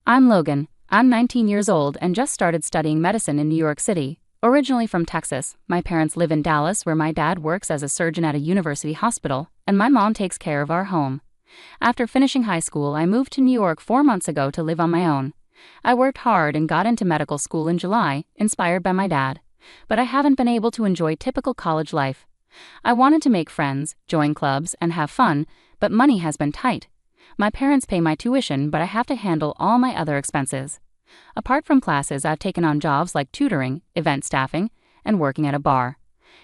I'm Logan. I'm 19 years old and just started studying medicine in New York City. Originally from Texas, my parents live in Dallas where my dad works as a surgeon at a university hospital, and my mom takes care of our home. After finishing high school, I moved to New York 4 months ago to live on my own. I worked hard and got into medical school in July, inspired by my dad. But I haven't been able to enjoy typical college life. I wanted to make friends, join clubs, and have fun, but money has been tight. My parents pay my tuition, but I have to handle all my other expenses. Apart from classes, I've taken on jobs like tutoring, event staffing, and working at a bar.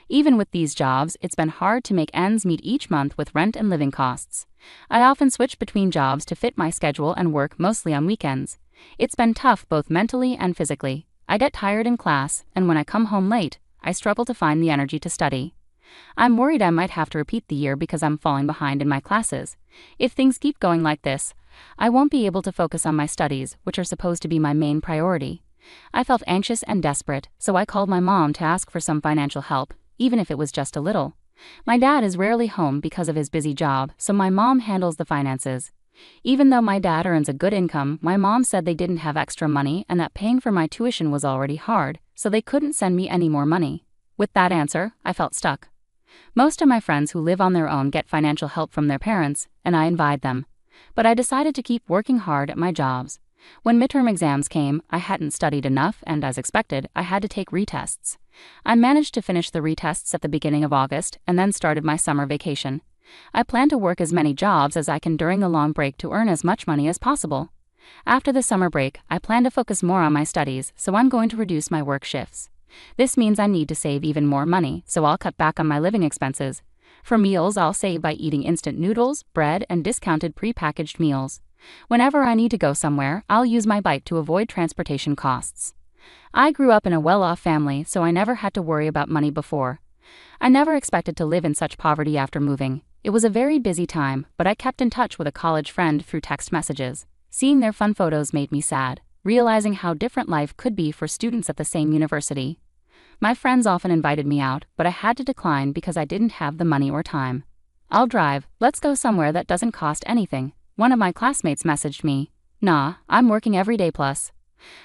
Even with these jobs, it's been hard to make ends meet each month with rent and living costs. I often switch between jobs to fit my schedule and work mostly on weekends. It's been tough both mentally and physically. I get tired in class, and when I come home late, I struggle to find the energy to study. I'm worried I might have to repeat the year because I'm falling behind in my classes. If things keep going like this, I won't be able to focus on my studies, which are supposed to be my main priority. I felt anxious and desperate, so I called my mom to ask for some financial help, even if it was just a little. My dad is rarely home because of his busy job, so my mom handles the finances. Even though my dad earns a good income, my mom said they didn't have extra money and that paying for my tuition was already hard, so they couldn't send me any more money. With that answer, I felt stuck. Most of my friends who live on their own get financial help from their parents, and I envied them. But I decided to keep working hard at my jobs. When midterm exams came, I hadn't studied enough, and as expected, I had to take retests. I managed to finish the retests at the beginning of August and then started my summer vacation. I plan to work as many jobs as I can during the long break to earn as much money as possible. After the summer break, I plan to focus more on my studies, so I'm going to reduce my work shifts. This means I need to save even more money, so I'll cut back on my living expenses. For meals, I'll save by eating instant noodles, bread, and discounted pre-packaged meals. Whenever I need to go somewhere, I'll use my bike to avoid transportation costs. I grew up in a well-off family, so I never had to worry about money before. I never expected to live in such poverty after moving. It was a very busy time, but I kept in touch with a college friend through text messages. Seeing their fun photos made me sad, realizing how different life could be for students at the same university. My friends often invited me out, but I had to decline because I didn't have the money or time. "I'll drive, let's go somewhere that doesn't cost anything," one of my classmates messaged me. "Nah, I'm working every day plus.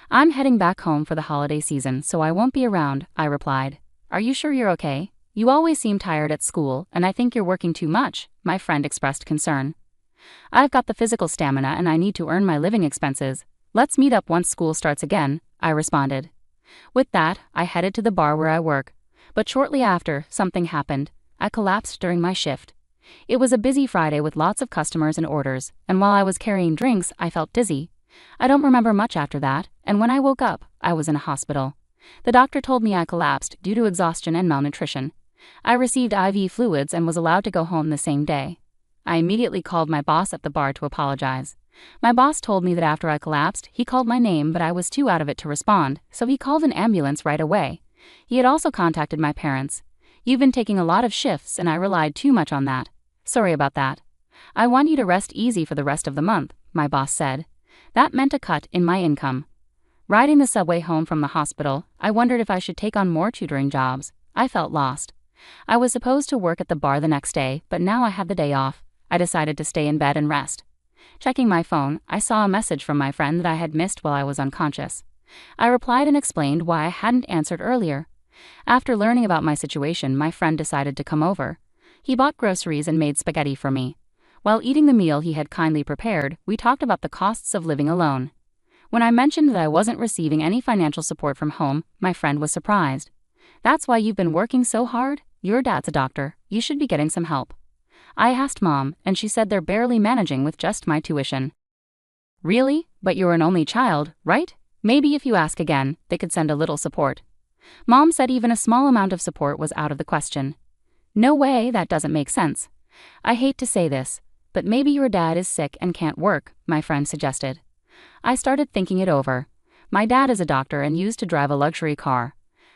I'm heading back home for the holiday season, so I won't be around," I replied. "Are you sure you're okay? You always seem tired at school, and I think you're working too much," my friend expressed concern. "I've got the physical stamina and I need to earn my living expenses. Let's meet up once school starts again," I responded. With that, I headed to the bar where I work. But shortly after, something happened. I collapsed during my shift. It was a busy Friday with lots of customers and orders, and while I was carrying drinks, I felt dizzy. I don't remember much after that, and when I woke up, I was in a hospital. The doctor told me I collapsed due to exhaustion and malnutrition. I received IV fluids and was allowed to go home the same day. I immediately called my boss at the bar to apologize. My boss told me that after I collapsed, he called my name, but I was too out of it to respond, so he called an ambulance right away. He had also contacted my parents. "You've been taking a lot of shifts and I relied too much on that. Sorry about that. I want you to rest easy for the rest of the month," my boss said. That meant a cut in my income. Riding the subway home from the hospital, I wondered if I should take on more tutoring jobs. I felt lost. I was supposed to work at the bar the next day, but now I had the day off. I decided to stay in bed and rest. Checking my phone, I saw a message from my friend that I had missed while I was unconscious. I replied and explained why I hadn't answered earlier. After learning about my situation, my friend decided to come over. He bought groceries and made spaghetti for me. While eating the meal he had kindly prepared, we talked about the costs of living alone. When I mentioned that I wasn't receiving any financial support from home, my friend was surprised. "That's why you've been working so hard? Your dad's a doctor. You should be getting some help." I asked Mom, and she said they're barely managing with just my tuition. "Really? But you're an only child, right? Maybe if you ask again, they could send a little support." Mom said even a small amount of support was out of the question. "No way, that doesn't make sense. I hate to say this, but maybe your dad is sick and can't work," my friend suggested. I started thinking it over. My dad is a doctor and used to drive a luxury car.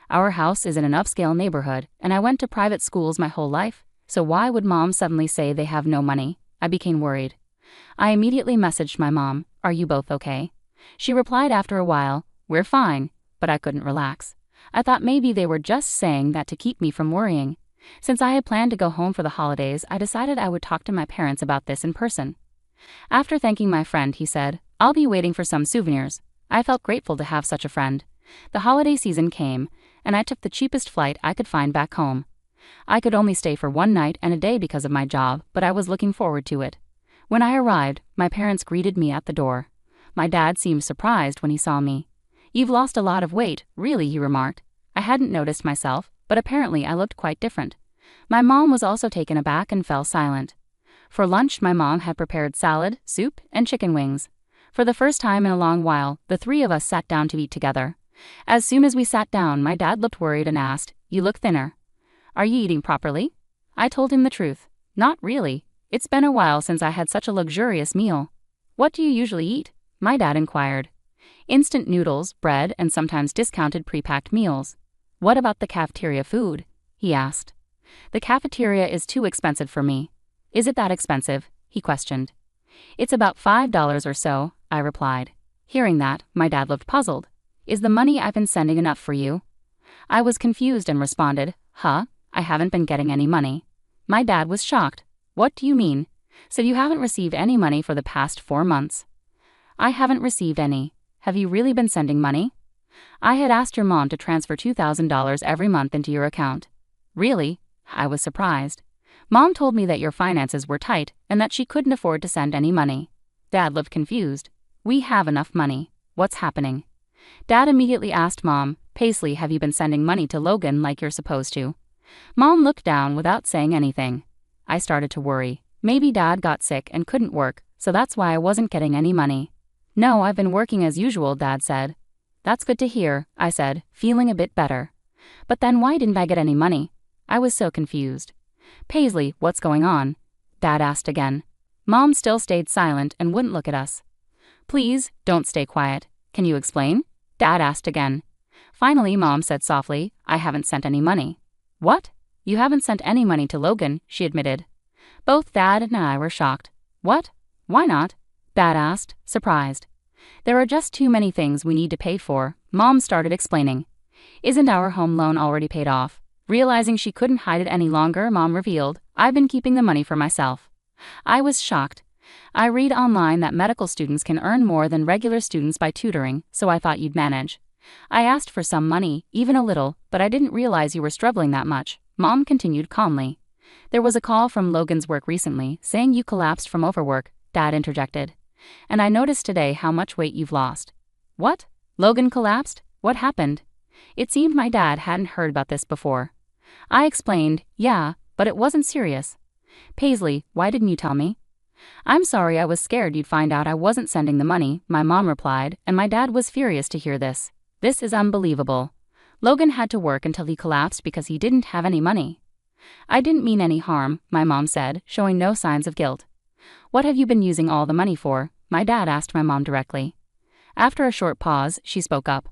Our house is in an upscale neighborhood, and I went to private schools my whole life. So why would Mom suddenly say they have no money? I became worried. I immediately messaged my mom, "Are you both okay?" She replied after a while, "We're fine," but I couldn't relax. I thought maybe they were just saying that to keep me from worrying. Since I had planned to go home for the holidays, I decided I would talk to my parents about this in person. After thanking my friend, he said, "I'll be waiting for some souvenirs." I felt grateful to have such a friend. The holiday season came, and I took the cheapest flight I could find back home. I could only stay for one night and a day because of my job, but I was looking forward to it. When I arrived, my parents greeted me at the door. My dad seemed surprised when he saw me. "You've lost a lot of weight, really," he remarked. I hadn't noticed myself, but apparently I looked quite different. My mom was also taken aback and fell silent. For lunch, my mom had prepared salad, soup, and chicken wings. For the first time in a long while, the three of us sat down to eat together. As soon as we sat down, my dad looked worried and asked, "You look thinner. Are you eating properly?" I told him the truth. "Not really. It's been a while since I had such a luxurious meal." "What do you usually eat?" my dad inquired. "Instant noodles, bread, and sometimes discounted pre-packed meals." "What about the cafeteria food?" he asked. "The cafeteria is too expensive for me." "Is it that expensive?" he questioned. "It's about $5 or so," I replied. Hearing that, my dad looked puzzled. "Is the money I've been sending enough for you?" I was confused and responded, "Huh? I haven't been getting any money." My dad was shocked. "What do you mean? So you haven't received any money for the past 4 months?" "I haven't received any. Have you really been sending money?" "I had asked your mom to transfer $2,000 every month into your account." "Really?" I was surprised. "Mom told me that your finances were tight and that she couldn't afford to send any money." Dad looked confused. "We have enough money. What's happening?" Dad immediately asked Mom, "Paisley, have you been sending money to Logan like you're supposed to?" Mom looked down without saying anything. I started to worry. Maybe Dad got sick and couldn't work, so that's why I wasn't getting any money. "No, I've been working as usual," Dad said. "That's good to hear," I said, feeling a bit better. "But then why didn't I get any money?" I was so confused. "Paisley, what's going on?" Dad asked again. Mom still stayed silent and wouldn't look at us. "Please, don't stay quiet. Can you explain?" Dad asked again. Finally, Mom said softly, "I haven't sent any money." "What? You haven't sent any money to Logan," she admitted. Both Dad and I were shocked. "What? Why not?" Dad asked, surprised. "There are just too many things we need to pay for," Mom started explaining. "Isn't our home loan already paid off?" Realizing she couldn't hide it any longer, Mom revealed, "I've been keeping the money for myself." I was shocked. "I read online that medical students can earn more than regular students by tutoring, so I thought you'd manage." "I asked for some money, even a little, but I didn't realize you were struggling that much," Mom continued calmly. "There was a call from Logan's work recently saying you collapsed from overwork," Dad interjected. "And I noticed today how much weight you've lost." "What? Logan collapsed? What happened?" It seemed my dad hadn't heard about this before. I explained, "Yeah, but it wasn't serious." "Paisley, why didn't you tell me?" "I'm sorry, I was scared you'd find out I wasn't sending the money," my mom replied, and my dad was furious to hear this. "This is unbelievable. Logan had to work until he collapsed because he didn't have any money." "I didn't mean any harm," my mom said, showing no signs of guilt. "What have you been using all the money for?" my dad asked my mom directly. After a short pause, she spoke up.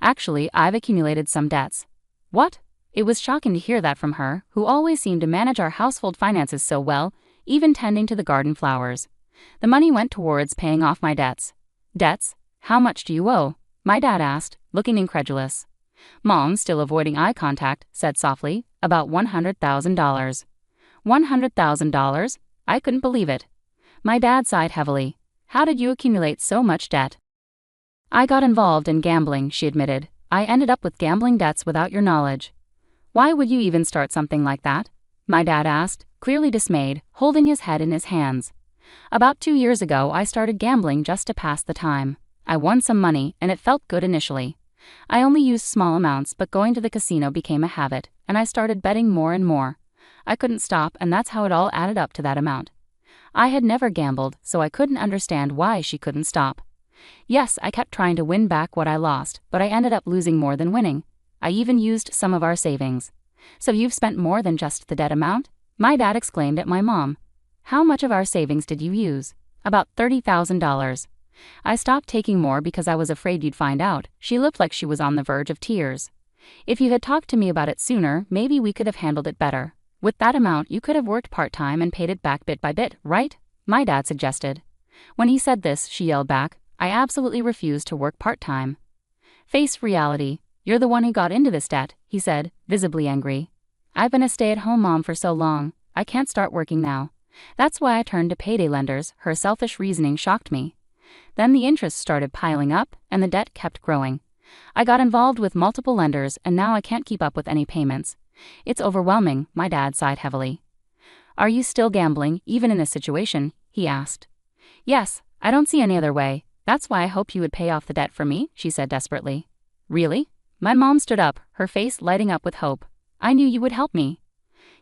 "Actually, I've accumulated some debts." "What?" It was shocking to hear that from her, who always seemed to manage our household finances so well, even tending to the garden flowers. The money went towards paying off my debts. "Debts? How much do you owe?" my dad asked, looking incredulous. Mom, still avoiding eye contact, said softly, "About $100,000. $100,000? I couldn't believe it. My dad sighed heavily. "How did you accumulate so much debt?" "I got involved in gambling," she admitted. "I ended up with gambling debts without your knowledge." "Why would you even start something like that?" my dad asked, clearly dismayed, holding his head in his hands. "About 2 years ago, I started gambling just to pass the time. I won some money, and it felt good initially. I only used small amounts, but going to the casino became a habit, and I started betting more and more. I couldn't stop, and that's how it all added up to that amount." I had never gambled, so I couldn't understand why she couldn't stop. "Yes, I kept trying to win back what I lost, but I ended up losing more than winning. I even used some of our savings." "So you've spent more than just the debt amount?" my dad exclaimed at my mom. "How much of our savings did you use?" "About $30,000. I stopped taking more because I was afraid you'd find out." She looked like she was on the verge of tears. "If you had talked to me about it sooner, maybe we could have handled it better. With that amount, you could have worked part-time and paid it back bit by bit, right?" my dad suggested. When he said this, she yelled back, "I absolutely refuse to work part-time." "Face reality. You're the one who got into this debt," he said, visibly angry. "I've been a stay-at-home mom for so long, I can't start working now. That's why I turned to payday lenders. Her selfish reasoning shocked me. Then the interest started piling up, and the debt kept growing. I got involved with multiple lenders, and now I can't keep up with any payments. It's overwhelming, my dad sighed heavily. Are you still gambling, even in this situation? He asked. Yes, I don't see any other way. That's why I hope you would pay off the debt for me, she said desperately. Really? My mom stood up, her face lighting up with hope. I knew you would help me.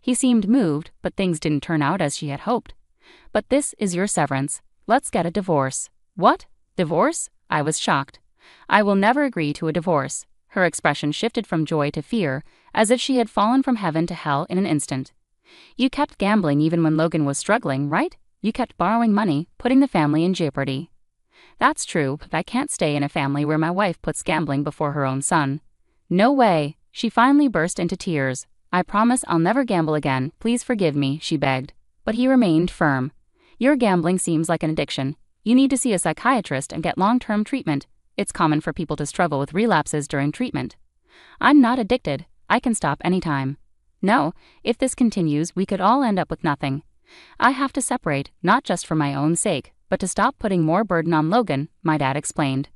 He seemed moved, but things didn't turn out as she had hoped. But this is your severance. Let's get a divorce. What? Divorce? I was shocked. I will never agree to a divorce. Her expression shifted from joy to fear, as if she had fallen from heaven to hell in an instant. You kept gambling even when Logan was struggling, right? You kept borrowing money, putting the family in jeopardy. That's true, but I can't stay in a family where my wife puts gambling before her own son. No way. She finally burst into tears. I promise I'll never gamble again. Please forgive me, she begged. But he remained firm. Your gambling seems like an addiction. You need to see a psychiatrist and get long-term treatment. It's common for people to struggle with relapses during treatment. I'm not addicted. I can stop anytime. No, if this continues, we could all end up with nothing. I have to separate, not just for my own sake, but to stop putting more burden on Logan, my dad explained.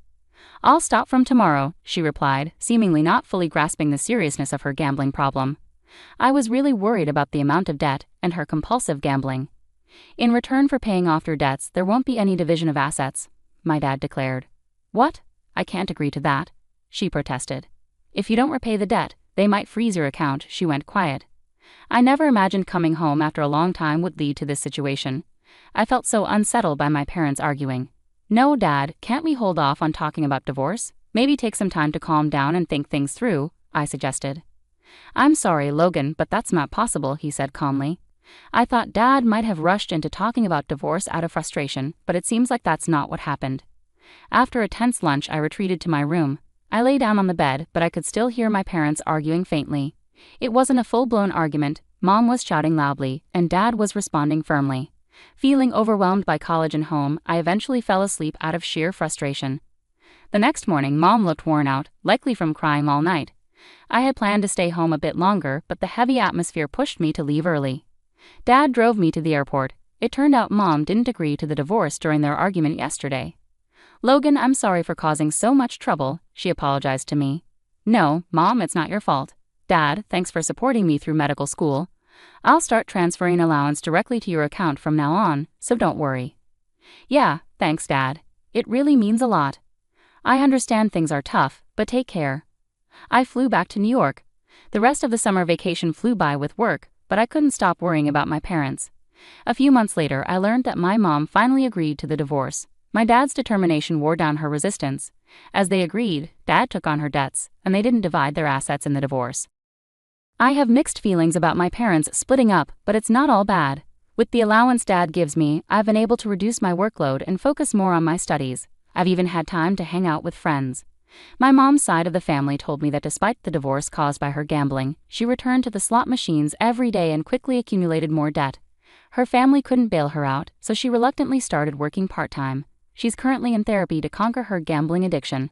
I'll stop from tomorrow, she replied, seemingly not fully grasping the seriousness of her gambling problem. I was really worried about the amount of debt and her compulsive gambling. In return for paying off your debts, there won't be any division of assets, my dad declared. What? I can't agree to that, she protested. If you don't repay the debt, they might freeze your account, she went quiet. I never imagined coming home after a long time would lead to this situation. I felt so unsettled by my parents arguing. No, Dad, can't we hold off on talking about divorce? Maybe take some time to calm down and think things through, I suggested. I'm sorry, Logan, but that's not possible, he said calmly. I thought Dad might have rushed into talking about divorce out of frustration, but it seems like that's not what happened. After a tense lunch, I retreated to my room. I lay down on the bed, but I could still hear my parents arguing faintly. It wasn't a full-blown argument. Mom was shouting loudly, and Dad was responding firmly. Feeling overwhelmed by college and home, I eventually fell asleep out of sheer frustration. The next morning, Mom looked worn out, likely from crying all night. I had planned to stay home a bit longer, but the heavy atmosphere pushed me to leave early. Dad drove me to the airport. It turned out Mom didn't agree to the divorce during their argument yesterday. Logan, I'm sorry for causing so much trouble, she apologized to me. No, Mom, it's not your fault. Dad, thanks for supporting me through medical school. I'll start transferring allowance directly to your account from now on, so don't worry. Yeah, thanks, Dad. It really means a lot. I understand things are tough, but take care. I flew back to New York. The rest of the summer vacation flew by with work, but I couldn't stop worrying about my parents. A few months later, I learned that my mom finally agreed to the divorce. My dad's determination wore down her resistance. As they agreed, Dad took on her debts, and they didn't divide their assets in the divorce. I have mixed feelings about my parents splitting up, but it's not all bad. With the allowance Dad gives me, I've been able to reduce my workload and focus more on my studies. I've even had time to hang out with friends. My mom's side of the family told me that despite the divorce caused by her gambling, she returned to the slot machines every day and quickly accumulated more debt. Her family couldn't bail her out, so she reluctantly started working part-time. She's currently in therapy to conquer her gambling addiction.